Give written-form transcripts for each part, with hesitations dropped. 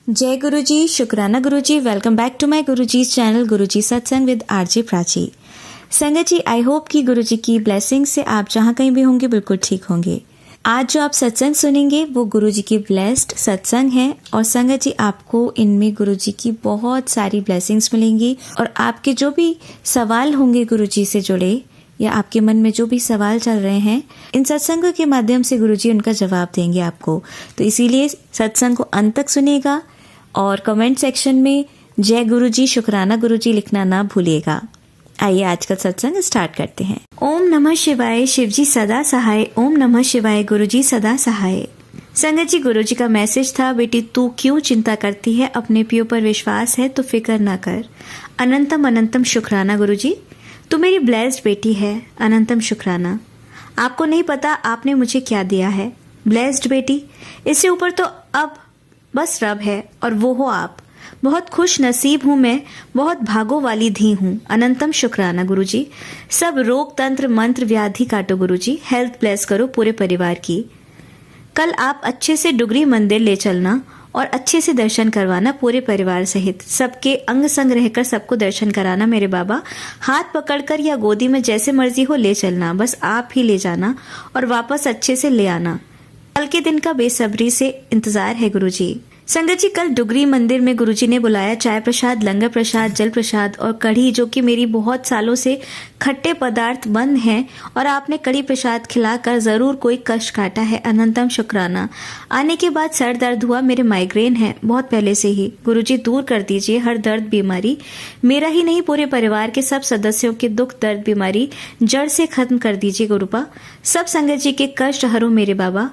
जय गुरुजी, शुक्राना Guruji. Welcome back to my Guruji's channel Guruji satsang with RJ Prachi. संगत जी, आई होप कि गुरुजी की ब्लेसिंग से आप जहाँ कहीं भी होंगे बिल्कुल ठीक होंगे। आज जो आप सत्संग सुनेंगे वो गुरुजी की ब्लेस्ड सत्संग है और संगत जी आपको इनमें गुरुजी की बहुत सारी ब्लेसिंग्स मिलेंगी और आपके जो भी सवाल होंगे गुरुजी से जुड़े या आपके मन में जो भी सवाल चल रहे हैं, इन सत्संगों के माध्यम से गुरुजी उनका जवाब देंगे आपको। तो इसीलिए सत्संग को अंत तक सुनिएगा और कमेंट सेक्शन में जय गुरुजी, शुक्राना गुरुजी लिखना ना भूलिएगा। आइए आज का सत्संग स्टार्ट करते हैं। ओम नमः शिवाय, शिवजी सदा सहाय। ओम नमः शिवाय, गुरुजी सदा सहाय। संगत जी, गुरुजी का मैसेज था, बेटी तू क्यों चिंता करती है, अपने पियो पर विश्वास है तो फिक्र ना कर। अनंतम अनंतम शुक्राना गुरुजी, तू मेरी ब्लेस्ड बेटी है। अनंतम शुक्राना। आपको नहीं पता आपने मुझे क्या दिया है। ब्लेस्ड बेटी, इससे ऊपर तो अब बस रब है और वो हो आप। बहुत खुश नसीब हूँ मैं, बहुत भागों वाली धी हूँ। अनंतम शुक्राना गुरुजी। सब रोग तंत्र मंत्र व्याधि काटो गुरुजी, हेल्थ ब्लेस करो पूरे परिवार की। कल आप अच्छे से डुगरी मंदिर ले चलना और अच्छे से दर्शन करवाना पूरे परिवार सहित। सबके अंग संग रहकर सबको दर्शन कराना मेरे बाबा। हाथ पकड़कर या गोदी में जैसे मर्जी हो ले चलना, बस आप ही ले जाना और वापस अच्छे से ले आना। कल के दिन का बेसब्री से इंतजार है गुरुजी। संगत जी, कल डुगरी मंदिर में गुरुजी ने बुलाया चाय प्रसाद, लंगर प्रसाद, जल प्रसाद और कढ़ी, जो कि मेरी बहुत सालों से खट्टे पदार्थ बंद हैं और आपने कढ़ी प्रसाद खिलाकर जरूर कोई कष्ट काटा है। अनंतम शुक्राना। आने के बाद सर दर्द हुआ, मेरे माइग्रेन है बहुत पहले से ही। गुरुजी दूर कर दीजिए हर दर्द बीमारी, मेरा ही नहीं पूरे परिवार के सब सदस्यों के दुख दर्द बीमारी जड़ से खत्म कर दीजिए गुरुपा। सब संगत जी के कष्ट हरो मेरे बाबा।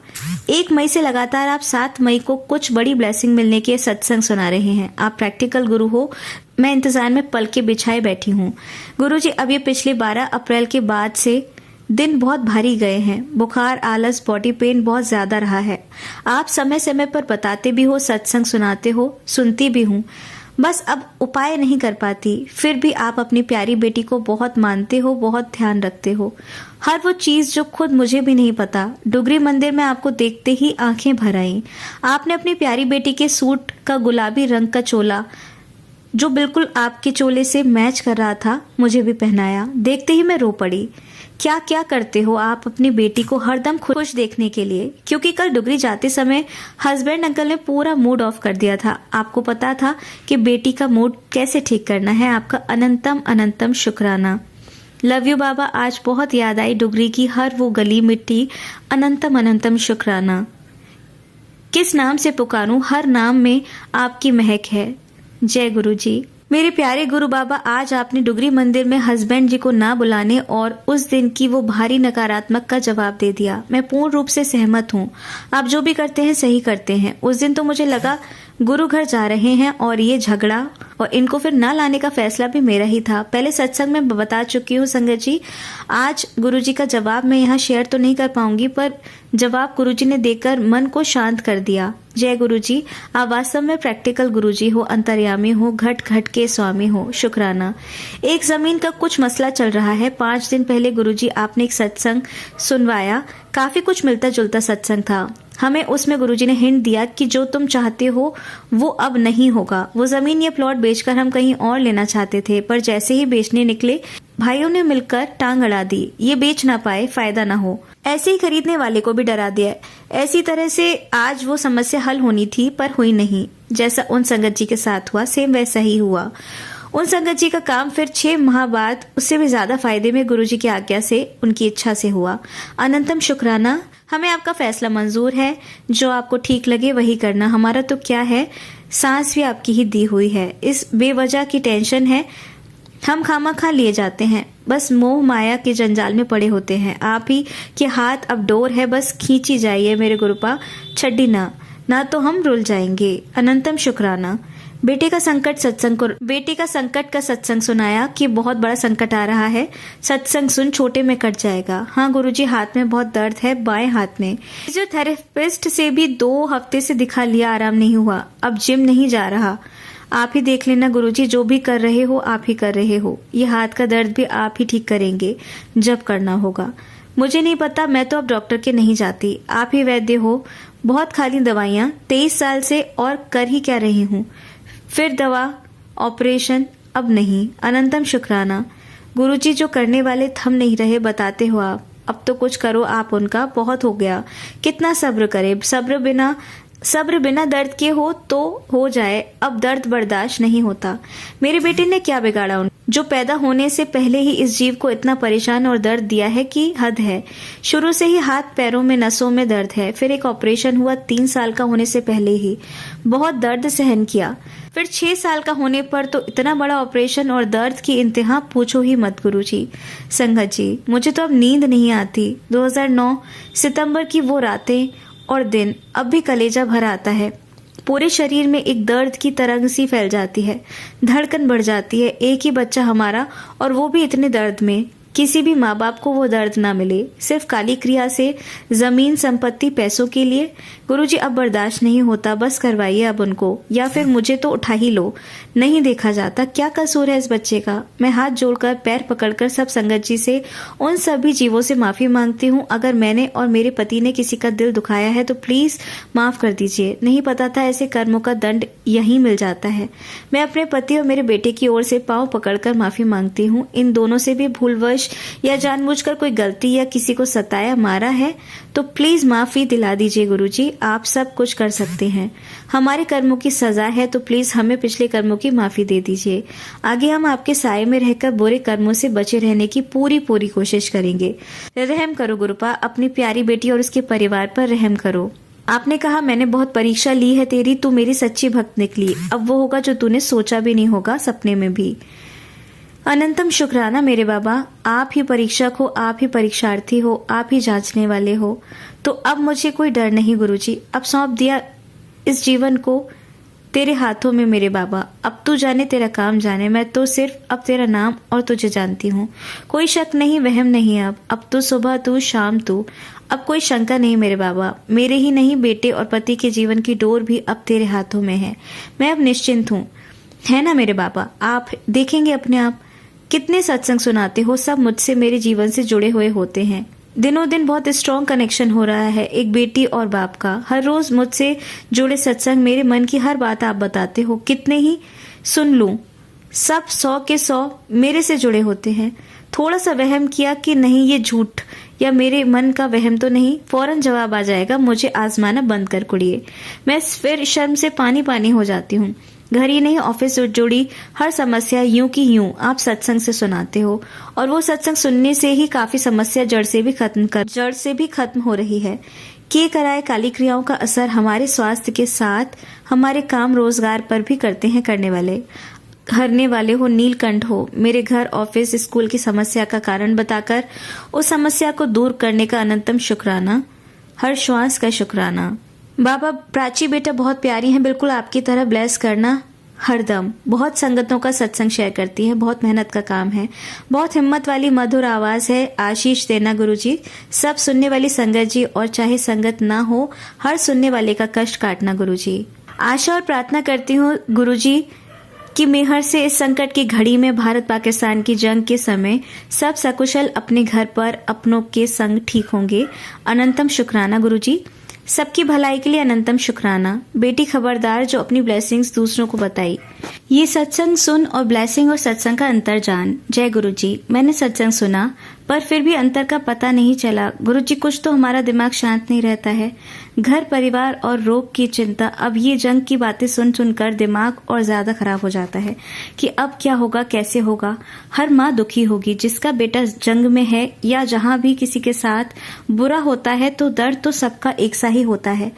1 मई से लगातार आप 7 मई को कुछ बड़ी ब्लेसिंग मिलने के सत्संग सुना रहे हैं। आप प्रैक्टिकल गुरु हो, मैं इंतजार में पलके बिछाए बैठी हूँ गुरुजी। अब ये पिछले 12 अप्रैल के बाद से दिन बहुत भारी गए हैं। बुखार, आलस, बॉडी पेन बहुत ज्यादा रहा है। आप समय समय पर बताते भी हो, सत्संग सुनाते हो, सुनती भी हूँ, बस अब उपाय नहीं कर पाती। फिर भी आप अपनी प्यारी बेटी को बहुत मानते हो, बहुत ध्यान रखते हो। हर वो चीज जो खुद मुझे भी नहीं पता। डुगरी मंदिर में आपको देखते ही आंखें भर आईं। आपने अपनी प्यारी बेटी के सूट का गुलाबी रंग का चोला, जो बिल्कुल आपके चोले से मैच कर रहा था, मुझे भी पहनाया। देखते ही मैं रो पड़ी। क्या क्या करते हो आप अपनी बेटी को हरदम खुश देखने के लिए, क्योंकि कल डुगरी जाते समय हस्बैंड अंकल ने पूरा मूड ऑफ कर दिया था। आपको पता था कि बेटी का मूड कैसे ठीक करना है। आपका अनंतम अनंतम शुक्राना। लव यू बाबा। आज बहुत याद आई डुगरी की हर वो गली मिट्टी। अनंतम अनंतम शुक्राना। किस नाम से पुकारूं, हर नाम में आपकी महक है। जय गुरु जी। मेरे प्यारे गुरु बाबा, आज आपने डुगरी मंदिर में हस्बैंड जी को ना बुलाने और उस दिन की वो भारी नकारात्मक का जवाब दे दिया। मैं पूर्ण रूप से सहमत हूँ। आप जो भी करते हैं सही करते हैं। उस दिन तो मुझे लगा गुरु घर जा रहे हैं और ये झगड़ा और इनको फिर ना लाने का फैसला भी मेरा ही था। पहले सत्संग में बता चुकी हूँ संगत जी। आज गुरुजी का जवाब मैं यहाँ शेयर तो नहीं कर पाऊंगी, पर जवाब गुरुजी ने देकर मन को शांत कर दिया। जय गुरुजी। आप वास्तव में प्रैक्टिकल गुरुजी हो, अंतर्यामी हो, घट घट के स्वामी हो। शुक्राना। एक जमीन का कुछ मसला चल रहा है। 5 दिन पहले गुरुजी आपने एक सत्संग सुनवाया, काफी कुछ मिलता जुलता सत्संग था। हमें उसमें गुरुजी ने हिंट दिया कि जो तुम चाहते हो वो अब नहीं होगा। वो जमीन या प्लॉट बेचकर हम कहीं और लेना चाहते थे, पर जैसे ही बेचने निकले भाइयों ने मिलकर टांग अड़ा दी। ये बेच ना पाए, फायदा ना हो। ऐसे ही खरीदने वाले को भी डरा दिया। ऐसी तरह से आज वो समस्या हल होनी थी पर हुई नहीं। जैसा उन संगत जी के साथ हुआ सेम वैसा ही हुआ। उन संगत जी का काम फिर 6 माह बाद उससे भी ज्यादा फायदे में गुरुजी की आज्ञा से, उनकी इच्छा से हुआ। अनंतम शुक्राना। हमें आपका फैसला मंजूर है। जो आपको ठीक लगे वही करना। हमारा तो क्या है, सांस भी आपकी ही दी हुई है। इस बेवजह की टेंशन है, हम खामखा लिए जाते हैं, बस मोह माया के जंजाल में पड़े होते हैं। आप ही के हाथ अब डोर है, बस खींची जाइए मेरे गुरुपा, छड्डी ना तो हम रुल जाएंगे। अनंतम शुक्राना। बेटे का संकट का सत्संग सुनाया कि बहुत बड़ा संकट आ रहा है। सत्संग सुन, छोटे में कट जाएगा। हाँ गुरुजी, हाथ में बहुत दर्द है, बाएं हाथ में। फिजियोथेरेपिस्ट से भी 2 हफ्ते से दिखा लिया, आराम नहीं हुआ। अब जिम नहीं जा रहा। आप ही देख लेना गुरुजी, जो भी कर रहे हो आप ही कर रहे हो। ये हाथ का दर्द भी आप ही ठीक करेंगे जब करना होगा। मुझे नहीं पता, मैं तो अब डॉक्टर के नहीं जाती। आप ही वैद्य हो, बहुत खाली दवाइयाँ 23 साल से, और कर ही क्या रही हूँ। फिर दवा, ऑपरेशन, अब नहीं। अनंतम शुक्राना गुरुजी, जो करने वाले थम नहीं रहे बताते हो आप। अब तो कुछ करो आप उनका, बहुत हो गया। कितना सब्र करे, सब्र बिना दर्द के हो तो हो जाए, अब दर्द बर्दाश्त नहीं होता। मेरे बेटे ने क्या बिगाड़ा जो पैदा होने से पहले ही इस जीव को इतना परेशान और दर्द दिया है कि हद है। शुरू से ही हाथ पैरों में नसों में दर्द है, फिर एक ऑपरेशन हुआ 3 साल का होने से पहले ही, बहुत दर्द सहन किया। फिर 6 साल का होने पर तो इतना बड़ा ऑपरेशन और दर्द की इंतहा पूछो ही मत गुरुजी। संगत जी, मुझे तो अब नींद नहीं आती। 2009 सितंबर की वो रातें और दिन अब भी कलेजा भर आता है। पूरे शरीर में एक दर्द की तरंग सी फैल जाती है, धड़कन बढ़ जाती है। एक ही बच्चा हमारा, और वो भी इतने दर्द में। किसी भी माँ बाप को वो दर्द ना मिले, सिर्फ काली क्रिया से, जमीन संपत्ति पैसों के लिए। गुरुजी अब बर्दाश्त नहीं होता, बस करवाइए अब उनको, या फिर मुझे तो उठा ही लो। नहीं देखा जाता, क्या कसूर है इस बच्चे का। मैं हाथ जोड़कर पैर पकड़कर सब संगत जी से, उन सभी जीवों से माफी मांगती हूँ। अगर मैंने और मेरे पति ने किसी का दिल दुखाया है तो प्लीज माफ कर दीजिए। नहीं पता था ऐसे कर्मों का दंड यहीं मिल जाता है। मैं अपने पति और मेरे बेटे की ओर से पांव पकड़कर माफी मांगती हूँ। इन दोनों से भी भूलवश या जानबूझकर कोई गलती या किसी को सताया मारा है तो प्लीज माफी दिला दीजिए गुरुजी। आप सब कुछ कर सकते हैं। हमारे कर्मों की सजा है तो प्लीज हमें पिछले कर्मों की माफी दे दीजिए। आगे हम आपके साए में रहकर बुरे कर्मों से बचे रहने की पूरी कोशिश करेंगे। रहम करो गुरुपा, अपनी प्यारी बेटी और उसके परिवार पर रहम करो। आपने कहा मैंने बहुत परीक्षा ली है तेरी, तू मेरी सच्ची भक्त निकली। अब वो होगा जो तूने सोचा भी नहीं होगा, सपने में भी। अनंतम शुक्राना मेरे बाबा, आप ही परीक्षक हो, आप ही परीक्षार्थी हो, आप ही जांचने वाले हो। तो अब मुझे कोई डर नहीं गुरुजी। अब सौंप दिया इस जीवन को तेरे हाथों में मेरे बाबा। अब तू जाने, तेरा काम जाने। मैं तो सिर्फ अब तेरा नाम और तुझे जानती हूँ। कोई शक नहीं, वहम नहीं। अब तो सुबह तू, शाम तू। अब कोई शंका नहीं मेरे बाबा। मेरे ही नहीं, बेटे और पति के जीवन की डोर भी अब तेरे हाथों में है। मैं अब निश्चिंत हूँ, है ना मेरे बाबा। आप देखेंगे अपने आप। कितने सत्संग सुनाते हो, सब मुझसे मेरे जीवन से जुड़े हुए होते हैं। दिनों दिन बहुत स्ट्रॉन्ग कनेक्शन हो रहा है एक बेटी और बाप का। हर रोज मुझसे जुड़े सत्संग, मेरे मन की हर बात आप बताते हो। कितने ही सुन लूं, सब 100 के 100 मेरे से जुड़े होते हैं। थोड़ा सा वहम किया कि नहीं ये झूठ या मेरे मन का वहम तो नहीं, फौरन जवाब आ जाएगा, मुझे आजमाना बंद कर कुड़िए। मैं फिर शर्म से पानी पानी हो जाती हूँ। घर ही नहीं, ऑफिस से जुड़ी हर समस्या यूं की यूं आप सत्संग से सुनाते हो, और वो सत्संग सुनने से ही काफी समस्या जड़ से भी खत्म हो रही है। के कराए काली क्रियाओं का असर हमारे स्वास्थ्य के साथ हमारे काम रोजगार पर भी करते हैं करने वाले हो। नीलकंठ हो, मेरे घर, ऑफिस, स्कूल की समस्या का कारण बताकर उस समस्या को दूर करने का अनंतम शुक्राना, हर श्वास का शुक्राना। बाबा, प्राची बेटा बहुत प्यारी हैं, बिल्कुल आपकी तरह ब्लेस करना हरदम। बहुत संगतों का सत्संग शेयर करती है, बहुत मेहनत का काम है, बहुत हिम्मत वाली मधुर आवाज है। आशीष देना गुरुजी सब सुनने वाली संगत जी, और चाहे संगत ना हो, हर सुनने वाले का कष्ट काटना गुरुजी। आशा और प्रार्थना करती हूँ गुरुजी कि मेहर से इस संकट की घड़ी में भारत पाकिस्तान की जंग के समय सब सकुशल अपने घर पर अपनों के संग ठीक होंगे। अनंतम शुक्राना गुरुजी, सबकी भलाई के लिए अनंतम शुक्राना। बेटी खबरदार जो अपनी ब्लेसिंग्स दूसरों को बताई। ये सत्संग सुन और ब्लेसिंग और सत्संग का अंतर जान। जय गुरुजी। मैंने सत्संग सुना पर फिर भी अंतर का पता नहीं चला गुरुजी। कुछ तो हमारा दिमाग शांत नहीं रहता है। घर परिवार और रोग की चिंता। अब ये जंग की बातें सुन सुनकर दिमाग और ज्यादा खराब हो जाता है कि अब क्या होगा, कैसे होगा। हर माँ दुखी होगी जिसका बेटा जंग में है, या जहाँ भी किसी के साथ बुरा होता है तो दर्द तो सबका एक सा ही होता है।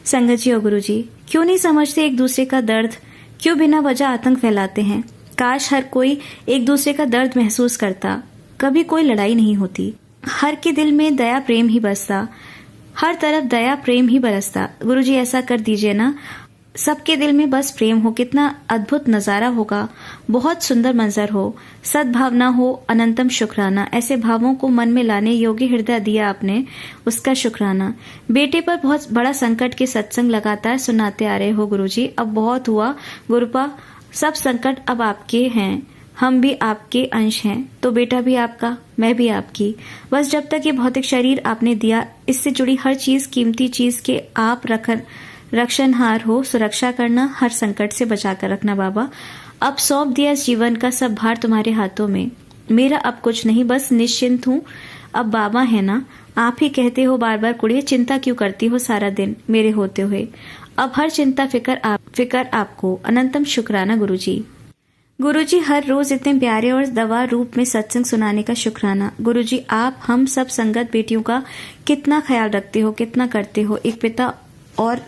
संगत जी और गुरुजी, क्यों नहीं समझते एक दूसरे का दर्द? क्यों बिना वजह आतंक फैलाते हैं? काश हर कोई एक दूसरे का दर्द महसूस करता, कभी कोई लड़ाई नहीं होती। हर के दिल में दया प्रेम ही बसता, हर तरफ दया प्रेम ही बरसता। गुरुजी ऐसा कर दीजिए ना, सबके दिल में बस प्रेम हो। कितना अद्भुत नजारा होगा, बहुत सुंदर मंजर हो, सद्भावना हो। अनंतम शुक्राना। ऐसे भावों को मन में लाने योग्य हृदय दिया आपने, उसका शुक्राना। बेटे पर बहुत बड़ा संकट के सत्संग लगातार सुनाते आ रहे हो गुरुजी। अब बहुत हुआ गुरुपा, सब संकट अब आपके हैं। हम भी आपके अंश हैं, तो बेटा भी आपका, मैं भी आपकी। बस जब तक ये भौतिक शरीर आपने दिया, इससे जुड़ी हर चीज, कीमती चीज के आप रक्षणहार हो, सुरक्षा करना, हर संकट से बचा कर रखना बाबा। अब सौंप दिया इस जीवन का सब भार तुम्हारे हाथों में। मेरा अब कुछ नहीं, बस निश्चिंत हूँ। अब बाबा है ना, आप ही कहते हो बार बार कुड़िए, चिंता क्यों करती हो सारा दिन मेरे होते हुए। अब हर चिंता फिकर आपको। अनंतम शुक्राना गुरुजी। गुरुजी, हर रोज इतने प्यारे और दवा रूप में सत्संग सुनाने का शुक्राना। गुरुजी, आप हम सब संगत बेटियों का कितना ख्याल रखते हो, कितना करते हो। एक पिता और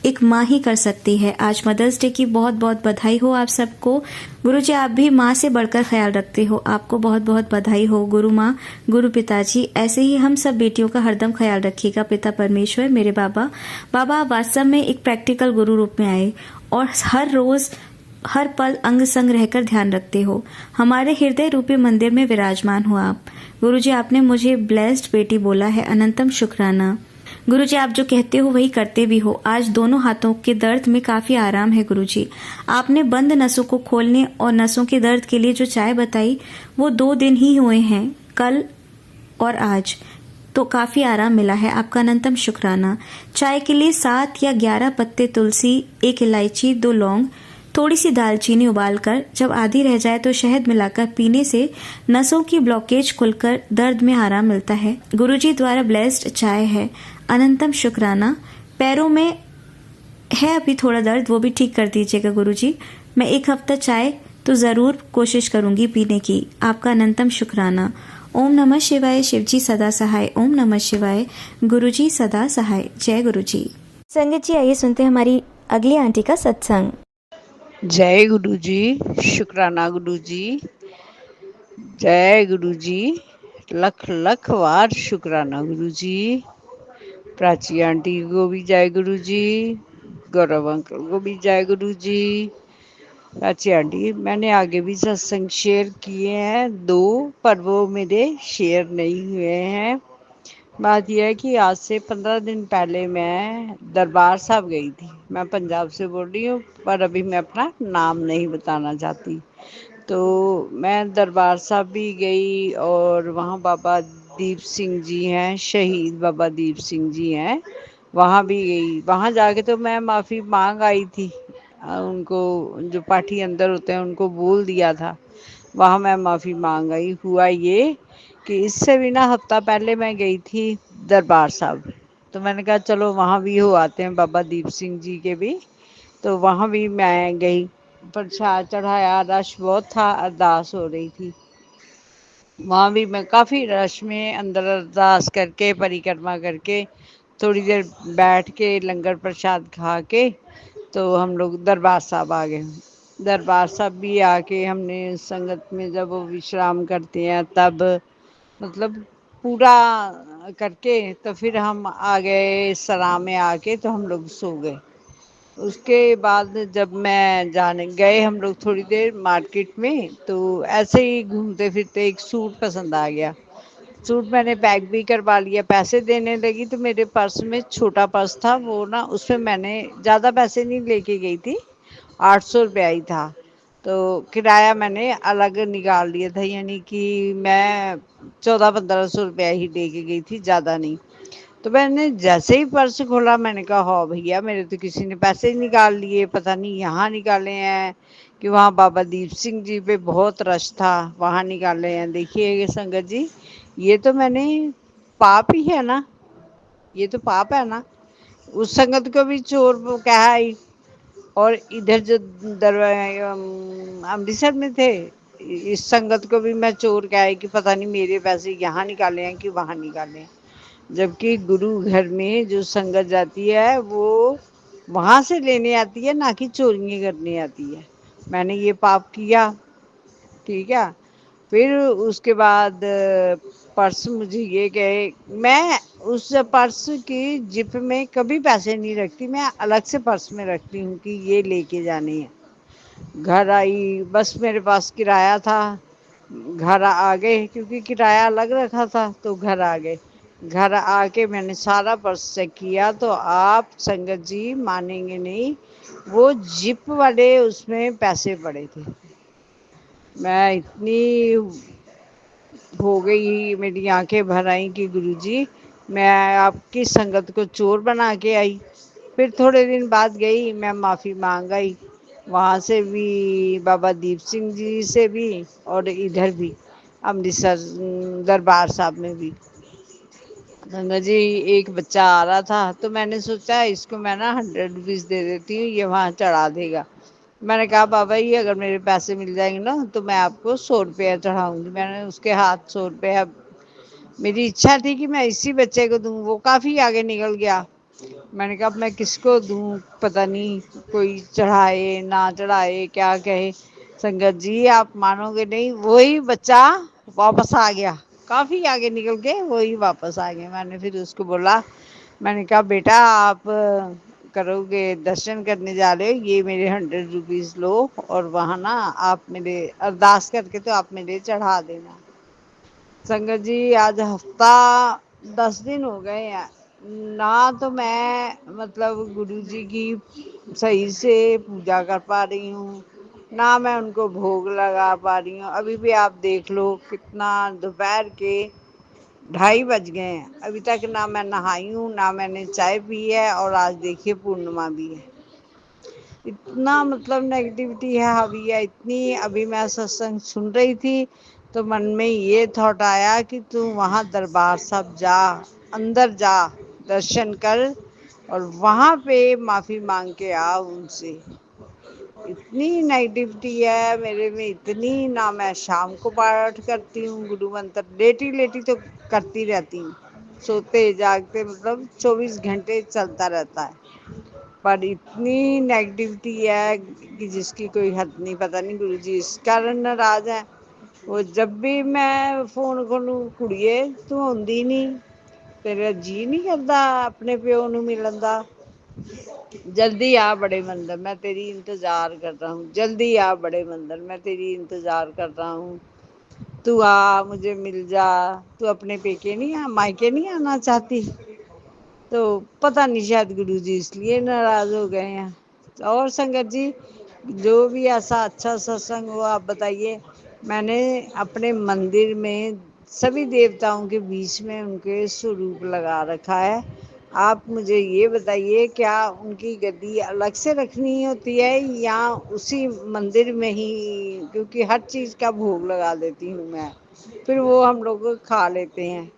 एक माँ ही कर सकती है। आज मदर्स डे की बहुत बहुत बधाई हो आप सबको। गुरुजी, आप भी माँ से बढ़कर ख्याल रखते हो, आपको बहुत बहुत बधाई हो। गुरु माँ, गुरु पिताजी, ऐसे ही हम सब बेटियों का हरदम ख्याल रखिएगा। पिता परमेश्वर, मेरे बाबा, आप वास्तव में एक प्रैक्टिकल गुरु रूप में आए और हर रोज हर पल अंग संग रहकर ध्यान रखते हो। हमारे हृदय रूपी मंदिर में विराजमान हो आप। गुरुजी, आपने मुझे ब्लेस्ड बेटी बोला है, अनंतम शुक्राना। गुरुजी, आप जो कहते हो वही करते भी हो। आज दोनों हाथों के दर्द में काफी आराम है गुरुजी। आपने बंद नसों को खोलने और नसों के दर्द के लिए जो चाय बताई, वो 2 दिन ही हुए हैं, कल और आज, तो काफी आराम मिला है। आपका अनंतम शुक्राना। चाय के लिए 7 या 11 पत्ते तुलसी, 1 इलायची, 2 लौंग, थोड़ी सी दालचीनी उबालकर जब आधी रह जाए तो शहद मिलाकर पीने से नसों की ब्लॉकेज खुलकर दर्द में आराम मिलता है। गुरुजी द्वारा ब्लेस्ड चाय है, अनंतम शुक्राना। पैरों में है अभी थोड़ा दर्द, वो भी ठीक कर दीजिएगा गुरुजी। मैं 1 हफ्ता चाय तो जरूर कोशिश करूंगी पीने की। आपका अनंतम शुक्राना। ओम नमः शिवाय। शिवजी सदा सहाय। ओम नमः शिवाय। गुरुजी सदा सहाय। जय गुरुजी। संगत जी, आइए सुनते हैं हमारी अगली आंटी का सत्संग। जय गुरु जी, शुक्राना गुरु जी, जय गुरु जी, लख लख वार शुक्राना गुरु जी। प्राची आंटी को भी जय गुरु जी, गौरव अंकल को भी जय गुरु जी। प्राची आंटी, मैंने आगे भी सत्संग शेयर किए हैं 2, पर वो मेरे शेयर नहीं हुए हैं। बात यह है कि आज से 15 दिन पहले मैं दरबार साहब गई थी। मैं पंजाब से बोल रही हूँ, पर अभी मैं अपना नाम नहीं बताना चाहती। तो मैं दरबार साहब भी गई और वहाँ बाबा दीप सिंह जी हैं, शहीद बाबा दीप सिंह जी हैं, वहाँ भी गई। वहाँ जाके तो मैं माफ़ी मांग आई थी। उनको, जो पाठी अंदर होते हैं, उनको बोल दिया था। वहाँ मैं माफ़ी मांग आई। हुआ ये कि इससे भी ना हफ्ता पहले मैं गई थी दरबार साहब। तो मैंने कहा चलो वहाँ भी हो आते हैं, बाबा दीप सिंह जी के भी। तो वहाँ भी मैं गई, प्रसाद चढ़ाया, रश बहुत था, अरदास हो रही थी। वहाँ भी मैं काफ़ी रश में अंदर अरदास करके, परिक्रमा करके, थोड़ी देर बैठ के लंगर प्रसाद खा के तो हम लोग दरबार साहब आ गए। दरबार साहब भी आके हमने संगत में जब वो विश्राम करते हैं तब, मतलब पूरा करके, तो फिर हम आ गए सरा में आके, तो हम लोग सो गए। उसके बाद जब मैं जाने गए हम लोग थोड़ी देर मार्केट में, तो ऐसे ही घूमते फिरते एक सूट पसंद आ गया। सूट मैंने पैक भी करवा लिया। पैसे देने लगी तो मेरे पर्स में छोटा पर्स था, वो ना उसमें मैंने ज़्यादा पैसे नहीं लेके गई थी, 800 रुपया ही था। तो किराया मैंने अलग निकाल लिया था, यानी कि मैं 1400-1500 रुपया ही दे के गई थी, ज़्यादा नहीं। तो मैंने जैसे ही पर्स खोला, मैंने कहा हाँ भैया, मेरे तो किसी ने पैसे ही निकाल लिए, पता नहीं यहाँ निकाले हैं कि वहाँ बाबा दीप सिंह जी पे बहुत रश था, वहाँ निकाले हैं। देखिए संगत जी, ये तो मैंने पाप ही है ना, ये तो पाप है ना। उस संगत को भी चोर कहा ही, और इधर जो अमृतसर में थे, इस संगत को भी मैं चोर कहा कि पता नहीं मेरे पैसे यहाँ निकाले हैं कि वहाँ निकाले हैं। जबकि गुरु घर में जो संगत जाती है वो वहाँ से लेने आती है, ना कि चोरियाँ करने आती है। मैंने ये पाप किया, ठीक है। फिर उसके बाद पर्स मुझे ये कहे, मैं उस पर्स की जिप में कभी पैसे नहीं रखती, मैं अलग से पर्स में रखती हूँ कि ये लेके जाने हैं। घर आई, बस मेरे पास किराया था, घर आ गए, क्योंकि किराया अलग रखा था, तो घर आ गए। घर आके मैंने सारा पर्स चेक किया, तो आप संगत जी मानेंगे नहीं, वो जिप वाले उसमें पैसे पड़े थे। मैं इतनी हो गई, मेरी आंखें भर आई कि गुरुजी मैं आपकी संगत को चोर बना के आई। फिर थोड़े दिन बाद गई, मैं माफ़ी मांग आई, वहाँ से भी, बाबा दीप सिंह जी से भी, और इधर भी अमृतसर दरबार साहब में भी। गंगा जी, एक बच्चा आ रहा था तो मैंने सोचा इसको मैं ना 100 रुपीज़ दे देती हूँ, ये वहाँ चढ़ा देगा। मैंने कहा बाबा जी अगर मेरे पैसे मिल जाएंगे ना तो मैं आपको 100 रुपया चढ़ाऊंगी। मैंने उसके हाथ 100 रुपया, मेरी इच्छा थी कि मैं इसी बच्चे को दूं, वो काफ़ी आगे निकल गया। मैंने कहा अब मैं किसको दूं, पता नहीं कोई चढ़ाए ना चढ़ाए, क्या कहे। संगत जी आप मानोगे नहीं, वही बच्चा वापस आ गया, काफ़ी आगे निकल के वही वापस आ गया। मैंने फिर उसको बोला, मैंने कहा बेटा आप करोगे, दर्शन करने जा रहे हो, ये मेरे 100 रुपीज़ लो और वहाँ ना आप मेरे अरदास करके तो आप मेरे चढ़ा देना। संगत जी आज हफ्ता 10 दिन हो गए हैं ना, तो मैं मतलब गुरु जी की सही से पूजा कर पा रही हूँ, ना मैं उनको भोग लगा पा रही हूँ। अभी भी आप देख लो कितना, दोपहर के 2:30 बज गए हैं, अभी तक ना मैं नहाई हूँ ना मैंने चाय पी है, और आज देखिए पूर्णिमा भी है। इतना मतलब नेगेटिविटी है हावी है इतनी। अभी मैं सत्संग सुन रही थी तो मन में ये थॉट आया कि तू वहाँ दरबार साहब जा, अंदर जा, दर्शन कर और वहाँ पे माफ़ी मांग के आ उनसे। इतनी नेगेटिविटी है मेरे में, इतनी ना। मैं शाम को पाठ करती हूँ गुरु मंत्र, लेटी लेटी तो करती रहती हूँ, सोते जागते मतलब 24 घंटे चलता रहता है। पर इतनी नेगेटिविटी है कि जिसकी कोई हद नहीं। पता नहीं गुरुजी इस कारण नाराज है। वो जब भी मैं फोन खोलूं, कुड़िए तू आउंदी नहीं, तेरा जी नहीं करता अपने प्यो नूं मिलन दा, जल्दी आ बड़े मंदिर, मैं तेरी इंतजार कर रहा हूँ, जल्दी आ बड़े मंदिर, मैं तेरी इंतजार कर रहा हूँ, तू आ मुझे मिल जा, तू अपने पेके नहीं आ, मायके नहीं आना चाहती। तो पता नहीं शायद गुरुजी इसलिए नाराज हो गए हैं। और संगत जी जो भी ऐसा अच्छा सत्संग हो आप बताइए। मैंने अपने मंदिर में सभी देवताओं के बीच में उनके स्वरूप लगा रखा है। आप मुझे ये बताइए क्या उनकी गद्दी अलग से रखनी होती है या उसी मंदिर में ही, क्योंकि हर चीज़ का भोग लगा देती हूँ मैं, फिर वो हम लोग खा लेते हैं।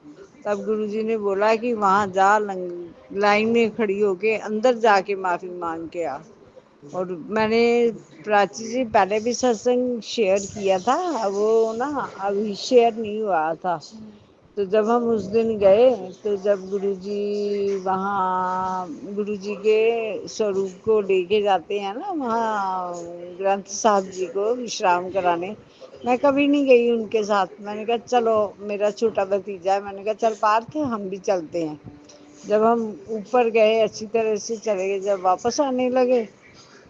तब गुरुजी ने बोला कि वहाँ जा, लाइन में खड़ी होके अंदर जाके माफ़ी मांग के आ। और मैंने प्राची जी पहले भी सत्संग शेयर किया था, वो ना अभी शेयर नहीं हुआ था। तो जब हम उस दिन गए तो जब गुरुजी वहाँ गुरुजी के स्वरूप को लेके जाते हैं ना वहाँ ग्रंथ साहब जी को विश्राम कराने, मैं कभी नहीं गई उनके साथ। मैंने कहा चलो, मेरा छोटा भतीजा है, मैंने कहा चल पार्थ हम भी चलते हैं। जब हम ऊपर गए अच्छी तरह से चले गए, जब वापस आने लगे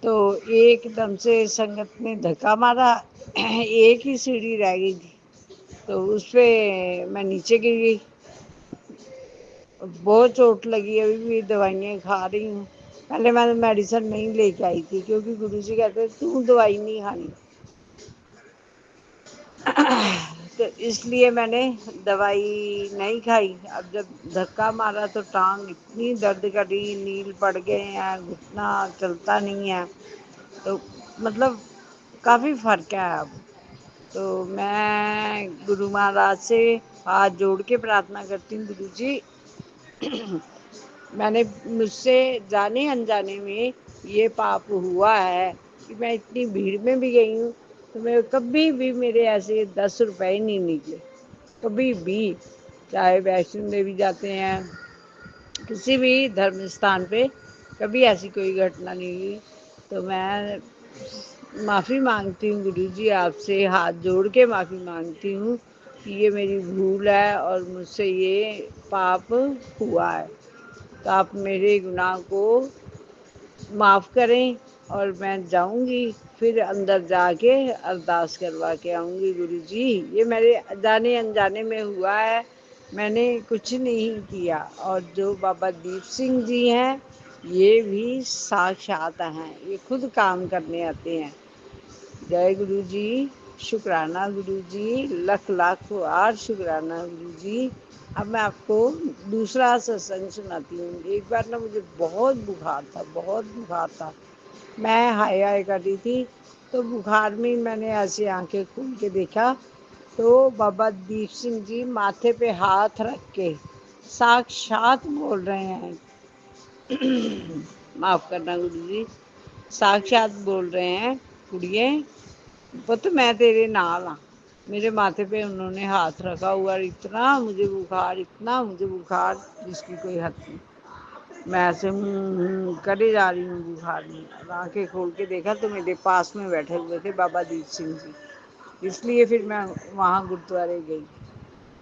तो एकदम से संगत ने धक्का मारा, एक ही सीढ़ी रह गई थी तो उस पे मैं नीचे गिर गई, बहुत चोट लगी। अभी भी दवाइयाँ खा रही हूँ। पहले मैं मेडिसिन नहीं लेके आई थी क्योंकि गुरुजी कहते तू दवाई नहीं खानी, तो इसलिए मैंने दवाई नहीं खाई। अब जब धक्का मारा तो टांग इतनी दर्द करी, नील पड़ गए हैं, घुटना चलता नहीं है, तो मतलब काफ़ी फर्क है अब। तो मैं गुरु महाराज से हाथ जोड़ के प्रार्थना करती हूँ, गुरु जी मैंने, मुझसे जाने अनजाने में ये पाप हुआ है कि मैं इतनी भीड़ में भी गई हूँ तो मैं कभी भी मेरे ऐसे 10 रुपए नहीं निकले, कभी भी। चाहे वैष्णो देवी जाते हैं, किसी भी धर्म स्थान पे कभी ऐसी कोई घटना नहीं हुई। तो मैं माफ़ी मांगती हूँ गुरु जी आपसे, हाथ जोड़ के माफ़ी मांगती हूँ कि ये मेरी भूल है और मुझसे ये पाप हुआ है। तो आप मेरे गुनाह को माफ़ करें और मैं जाऊंगी, फिर अंदर जाके अरदास करवा के आऊंगी। गुरु जी ये मेरे जाने अनजाने में हुआ है, मैंने कुछ नहीं किया। और जो बाबा दीप सिंह जी हैं ये भी साक्षात हैं, ये खुद काम करने आते हैं। जय गुरु जी, शुक्राना गुरुजी, लख लाख बार शुक्राना गुरुजी। अब मैं आपको दूसरा सत्संग सुनाती हूँ। एक बार ना मुझे बहुत बुखार था, बहुत बुखार था। मैं हाय हाय कर रही थी, तो बुखार में मैंने ऐसे आंखें खोल के देखा, तो बाबा दीप सिंह जी माथे पे हाथ रख के साक्षात बोल रहे हैं। माफ करना गुरु जी, साक्षात बोल रहे हैं, कुड़िए पुत मैं तेरे नाल हाँ। मेरे माथे पे उन्होंने हाथ रखा हुआ, इतना मुझे बुखार, इतना मुझे बुखार जिसकी कोई हद नहीं। मैं ऐसे करे जा रही हूँ बुखार में, और आंखें खोल के देखा तो मेरे पास में बैठे हुए थे बाबा दीप सिंह जी। इसलिए फिर मैं वहाँ गुरुद्वारे गई,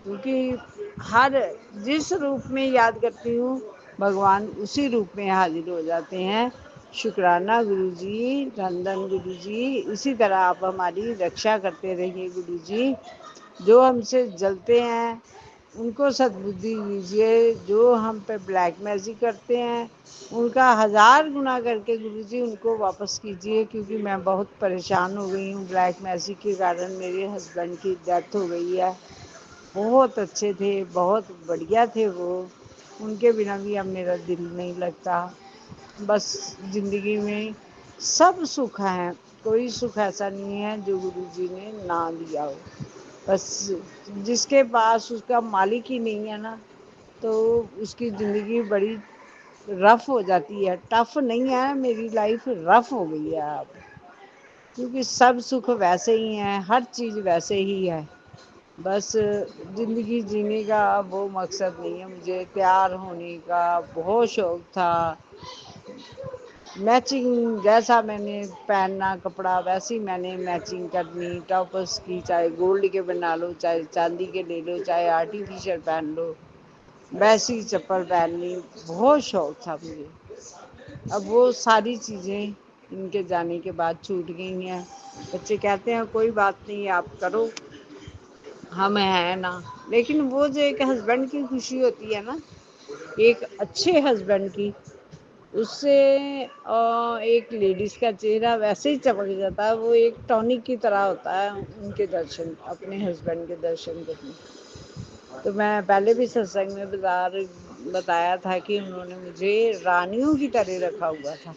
क्योंकि हर जिस रूप में याद करती हूँ भगवान उसी रूप में हाजिर हो जाते हैं। शुक्राना गुरुजी, धन गुरुजी। इसी तरह आप हमारी रक्षा करते रहिए गुरुजी। जो हमसे जलते हैं उनको सद्बुद्धि दीजिए, जो हम पे ब्लैक मैजिक करते हैं उनका 1000 गुना करके गुरुजी उनको वापस कीजिए, क्योंकि मैं बहुत परेशान हो गई हूँ। ब्लैक मैजिक के कारण मेरे हस्बैंड की डेथ हो गई है। बहुत अच्छे थे, बहुत बढ़िया थे वो, उनके बिना भी अब मेरा दिल नहीं लगता। बस ज़िंदगी में सब सुख हैं, कोई सुख ऐसा नहीं है जो गुरु जी ने ना दिया हो। बस जिसके पास उसका मालिक ही नहीं है ना, तो उसकी ज़िंदगी बड़ी रफ़ हो जाती है। टफ़ नहीं है, मेरी लाइफ रफ़ हो गई है अब, क्योंकि सब सुख वैसे ही हैं, हर चीज़ वैसे ही है। बस ज़िंदगी जीने का वो मकसद नहीं है। मुझे तैयार होने का बहुत शौक़ था। मैचिंग जैसा मैंने पहनना कपड़ा, वैसी मैंने मैचिंग करनी। टॉपर्स की चाहे गोल्ड के बना लो, चाहे चांदी के ले लो, चाहे आर्टिफिशियल पहन लो, वैसी चप्पल पहननी बहुत शौक़ था मुझे। अब वो सारी चीज़ें इनके जाने के बाद छूट गई हैं। बच्चे कहते हैं कोई बात नहीं, आप करो, हम हैं ना। लेकिन वो जो एक हस्बैंड की खुशी होती है ना, एक अच्छे हस्बैंड की, उससे एक लेडीज़ का चेहरा वैसे ही चमक जाता है। वो एक टॉनिक की तरह होता है उनके दर्शन, अपने हस्बैंड के दर्शन करने। तो मैं पहले भी सत्संग में बताया था कि उन्होंने मुझे रानियों की तरह रखा हुआ था।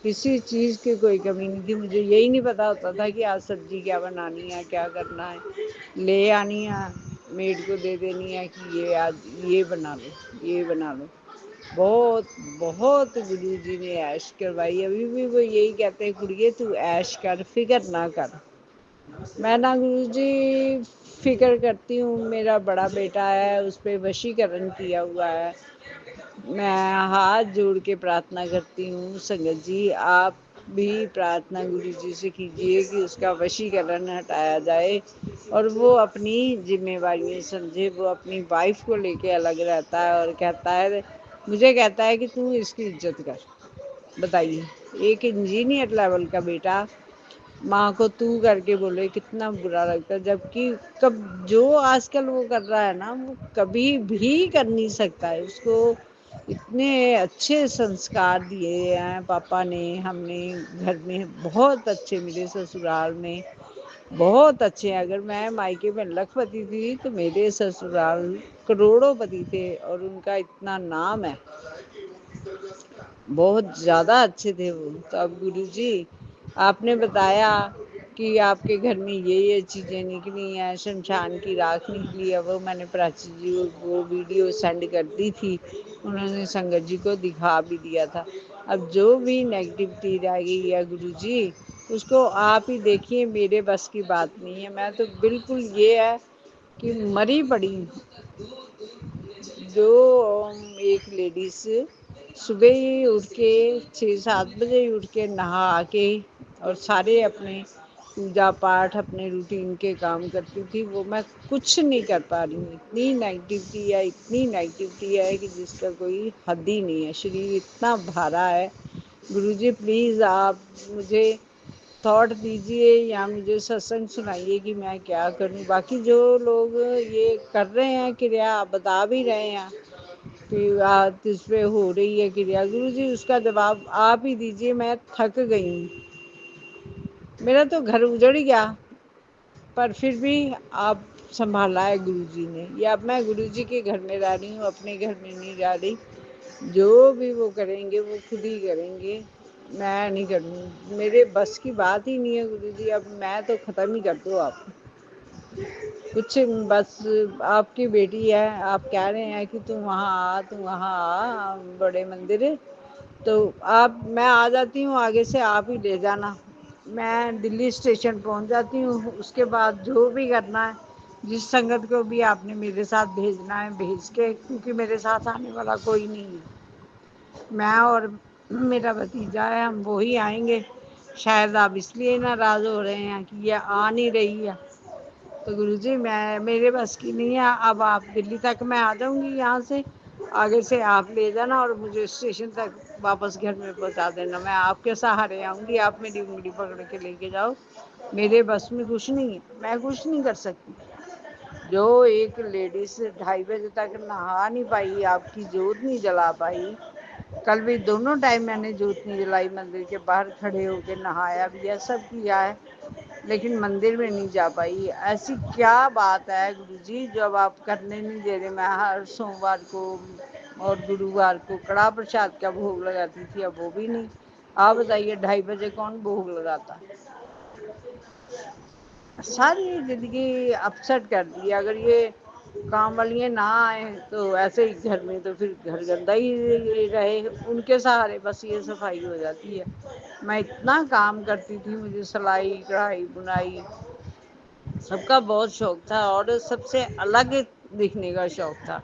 किसी चीज़ की कोई कमी नहीं थी। मुझे यही नहीं पता होता था कि आज सब्जी क्या बनानी है, क्या करना है। ले आनी है, मेड को दे देनी है कि ये आज ये बना लो, ये बना लो। बहुत बहुत गुरु जी ने ऐश करवाई। अभी भी वो यही कहते हैं, कुड़िए तू ऐश कर, फिक्र ना कर। मैं ना गुरु जी फिक्र करती हूँ। मेरा बड़ा बेटा है, उस पर वशीकरण किया हुआ है। मैं हाथ जोड़ के प्रार्थना करती हूँ। संगत जी आप भी प्रार्थना गुरु जी से कीजिए कि उसका वशीकरण हटाया जाए और वो अपनी जिम्मेवारियाँ समझे। वो अपनी वाइफ को लेके अलग रहता है और कहता है, मुझे कहता है कि तू इसकी इज्जत कर। बताइए, एक इंजीनियर लेवल का बेटा माँ को तू करके बोले, कितना बुरा लगता है। जबकि कब जो आजकल वो कर रहा है ना, वो कभी भी कर नहीं सकता है। उसको इतने अच्छे संस्कार दिए हैं पापा ने, हमने घर में बहुत अच्छे, मेरे ससुराल में बहुत अच्छे हैं। अगर मैं मायके में लखपति थी तो मेरे ससुराल करोड़ोंपति थे, और उनका इतना नाम है, बहुत ज़्यादा अच्छे थे वो। तो अब गुरुजी आपने बताया कि आपके घर में ये चीज़ें निकली हैं, शमशान की राख निकली है, वो मैंने प्राची जी को वीडियो सेंड कर दी थी। उन्होंने संगत जी को दिखा भी दिया था। अब जो भी नेगेटिविटी रह गई है गुरुजी, उसको आप ही देखिए, मेरे बस की बात नहीं है। मैं तो बिल्कुल ये है कि मरी पड़ी। जो एक लेडीज़ सुबह ही उठ के 6-7 बजे ही उठ के नहा के और सारे अपने पूजा पाठ अपने रूटीन के काम करती थी, वो मैं कुछ नहीं कर पा रही हूँ। इतनी नेगेटिविटी है, इतनी नेगेटिविटी है कि जिसका कोई हद ही नहीं है। शरीर इतना भारा है। गुरुजी प्लीज़ आप मुझे थॉट दीजिए या मुझे सत्संग सुनाइए कि मैं क्या करूं। बाकी जो लोग ये कर रहे हैं क्रिया, बता भी रहे हैं कि आज इस पे हो रही है क्रिया, गुरु जी उसका जवाब आप ही दीजिए। मैं थक गई हूँ, मेरा तो घर उजड़ गया। पर फिर भी आप संभाला है गुरुजी ने। ये अब मैं गुरुजी के घर में रह रही हूँ, अपने घर में नहीं रह रही। जो भी वो करेंगे वो खुद ही करेंगे, मैं नहीं करूँगी। मेरे बस की बात ही नहीं है गुरुजी, अब मैं तो ख़त्म ही कर दो आप। कुछ बस आपकी बेटी है, आप कह रहे हैं कि तू वहाँ आ बड़े मंदिर, तो आप मैं आ जाती हूँ, आगे से आप ही ले जाना। मैं दिल्ली स्टेशन पहुँच जाती हूँ, उसके बाद जो भी करना है, जिस संगत को भी आपने मेरे साथ भेजना है भेज के, क्योंकि मेरे साथ आने वाला कोई नहीं है। मैं और मेरा भतीजा है, हम वो ही आएंगे। शायद आप इसलिए नाराज़ हो रहे हैं कि ये आ नहीं रही है। तो गुरुजी मैं मेरे बस की नहीं है, अब आप दिल्ली तक मैं आ जाऊंगी, यहाँ से आगे से आप ले जाना और मुझे स्टेशन तक वापस घर में पहुँचा देना। मैं आपके सहारे आऊँगी, आप मेरी उंगली पकड़ के लेके जाओ। मेरे बस में कुछ नहीं है, मैं कुछ नहीं कर सकती। जो एक लेडीज 2:30 बजे तक नहा नहीं पाई, आपकी जोत नहीं जला पाई। कल भी दोनों टाइम मैंने जोत नहीं जलाई, मंदिर के बाहर खड़े होकर नहाया भी है, सब किया है, लेकिन मंदिर में नहीं जा पाई। ऐसी क्या बात है गुरुजी जो अब आप करने नहीं दे रहे? मैं हर सोमवार को और गुरुवार को कड़ा प्रसाद का भोग लगाती थी, अब वो भी नहीं। आप बताइए 2:30 बजे कौन भोग लगाता? सारी जिंदगी अपसेट कर दी। अगर ये काम वालियाँ ना आए तो ऐसे ही घर में, तो फिर घर गंदा ही रहे, उनके सहारे बस ये सफाई हो जाती है। मैं इतना काम करती थी, मुझे सिलाई कढ़ाई बुनाई सबका बहुत शौक था, और सबसे अलग दिखने का शौक था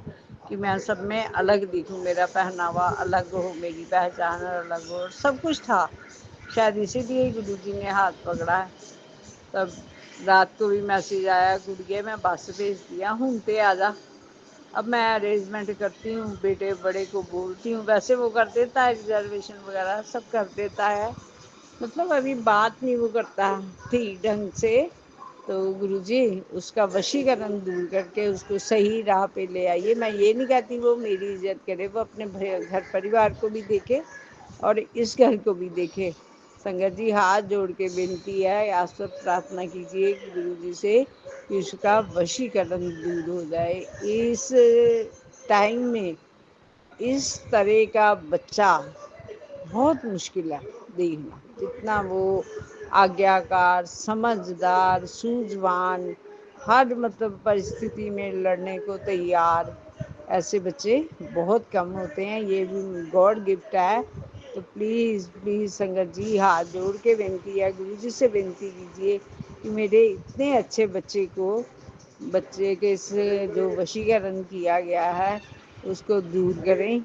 कि मैं सब में अलग दिखूं, मेरा पहनावा अलग हो, मेरी पहचान अलग हो, सब कुछ था। शायद इसीलिए गुरु जी ने हाथ पकड़ा है। तब रात को भी मैसेज आया, गुड़िया मैं बस भेज दिया हूँ, पे आ जा। अब मैं अरेंजमेंट करती हूँ, बेटे बड़े को बोलती हूँ, वैसे वो कर देता है, रिजर्वेशन वगैरह सब कर देता है, मतलब अभी बात नहीं वो करता ठीक ढंग से। तो गुरुजी उसका वशीकरण दूर करके उसको सही राह पे ले आइए। मैं ये नहीं कहती वो मेरी इज्जत करे, वो अपने घर परिवार को भी देखे और इस घर को भी देखे। संगत जी हाथ जोड़ के विनती है, आस्वत प्रार्थना कीजिए गुरु जी से कि उसका वशीकरण दूर हो जाए। इस टाइम में इस तरह का बच्चा बहुत मुश्किल है देखना, जितना वो आज्ञाकार, समझदार, सूझवान, हर मतलब परिस्थिति में लड़ने को तैयार, ऐसे बच्चे बहुत कम होते हैं। ये भी गॉड गिफ्ट है। तो प्लीज़ प्लीज़ संगत जी हाथ जोड़ के विनती है, गुरु जी से विनती कीजिए कि मेरे इतने अच्छे बच्चे के इस जो वशीकरण किया गया है उसको दूर करें,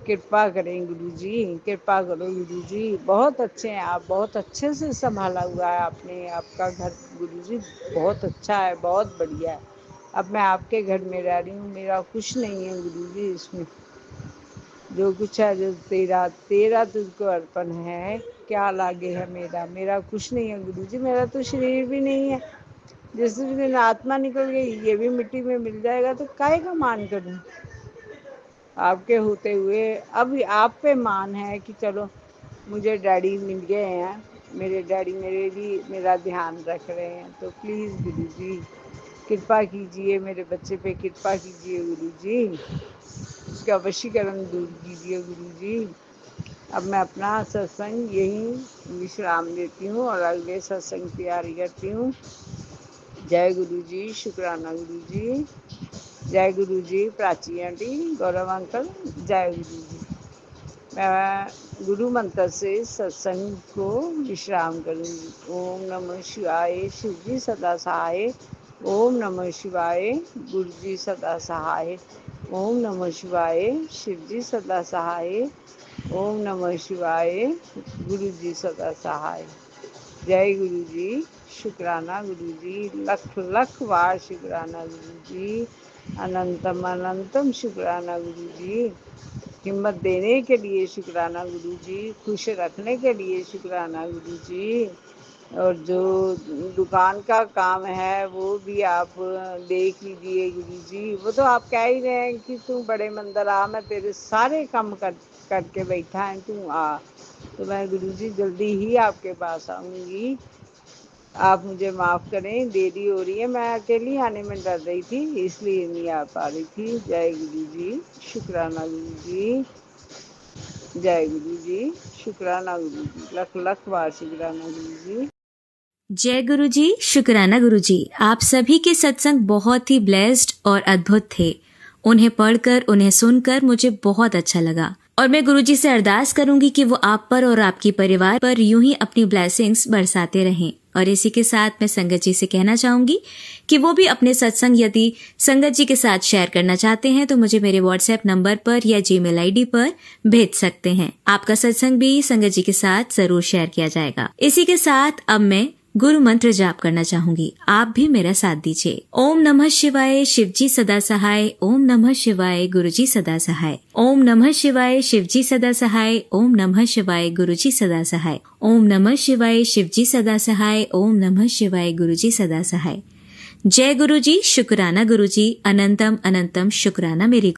कृपा करें गुरु जी, कृपा करो गुरु जी। बहुत अच्छे हैं आप, बहुत अच्छे से संभाला हुआ है आपने आपका घर गुरु जी, बहुत अच्छा है, बहुत बढ़िया है। अब मैं आपके घर में रह रही हूँ, मेरा कुछ नहीं है गुरु जी इसमें। जो कुछ है जो तेरा तेरा तुझको अर्पण है, क्या लागे है मेरा, मेरा कुछ नहीं है गुरु जी, मेरा तो शरीर भी नहीं है। जिस दिन आत्मा निकल गई ये भी मिट्टी में मिल जाएगा, तो काहे का मान करूँ आपके होते हुए। अब आप पे मान है कि चलो मुझे डैडी मिल गए हैं, मेरे डैडी मेरे भी मेरा ध्यान रख रहे हैं। तो प्लीज़ गुरु जी कृपा कीजिए, मेरे बच्चे पे कृपा कीजिए गुरु जी, उसका वशीकरण दूर कीजिए गुरु जी। अब मैं अपना सत्संग यहीं विश्राम लेती हूँ और अगले सत्संग की तैयारी करती हूँ। जय गुरु जी, शुक्राना गुरु जी, जय गुरु जी, प्राची आंटी, गौरव अंकल, जय गुरु जी। मैं गुरु मंत्र से सत्संग को विश्राम करूँगी। ओम नमः शिवाय, शिव जी सदा सहाय। ओम नमः शिवाय, गुरु जी सदा सहाय। ओम नमः शिवाय, शिव जी सदा सहाय। ओम नमः शिवाय, गुरु जी सदा सहाय। जय गुरु जी, शुक्राना गुरु जी, लख लख बार शुक्राना गुरु जी, अनंतम अनंतम शुक्राना गुरु जी। हिम्मत देने के लिए शुक्राना गुरु जी, खुश रखने के लिए शुक्राना गुरु जी। और जो दुकान का काम है वो भी आप देख लीजिए गुरु जी। वो तो आप कह ही रहे हैं कि तू बड़े मंदिर आ, मैं तेरे सारे काम करके बैठा है, तू आ। तो मैं गुरु जी जल्दी ही आपके पास आऊँगी। आप मुझे माफ करें, देरी हो रही है, मैं अकेली आने में डर रही थी, इसलिए नहीं आ पा रही थी। जय गुरु जी, शुक्राना गुरु जी। जय गुरु जी, शुक्राना गुरु जी, लख लख बार शुक्राना गुरु जी। जय गुरु जी, शुक्राना गुरु जी। आप सभी के सत्संग बहुत ही ब्लेस्ड और अद्भुत थे। उन्हें पढ़कर, उन्हें सुनकर मुझे बहुत अच्छा लगा और मैं गुरु जी से अरदास करूंगी कि वो आप पर और आपके परिवार पर यूं ही अपनी ब्लेसिंग्स बरसाते रहें। और इसी के साथ मैं संगत जी से कहना चाहूंगी कि वो भी अपने सत्संग यदि संगत जी के साथ शेयर करना चाहते हैं तो मुझे मेरे व्हाट्सएप नंबर पर या जीमेल आईडी पर भेज सकते हैं। आपका सत्संग भी संगत जी के साथ जरूर शेयर किया जाएगा। इसी के साथ अब मैं गुरु मंत्र जाप करना चाहूंगी, आप भी मेरा साथ दीजिए। ओम नमः शिवाय, शिवजी सदा सहाय। ओम नमः शिवाय, गुरुजी सदा सहाय। ओम नमः शिवाय, शिवजी सदा सहाय। ओम नमः शिवाय, गुरुजी सदा सहाय। ओम नमः शिवाय, शिवजी सदा सहाय। ओम नमः शिवाय, गुरुजी सदा सहाय। जय गुरु जी, शुक्राना गुरु जी, अनंतम अनंतम शुक्राना मेरे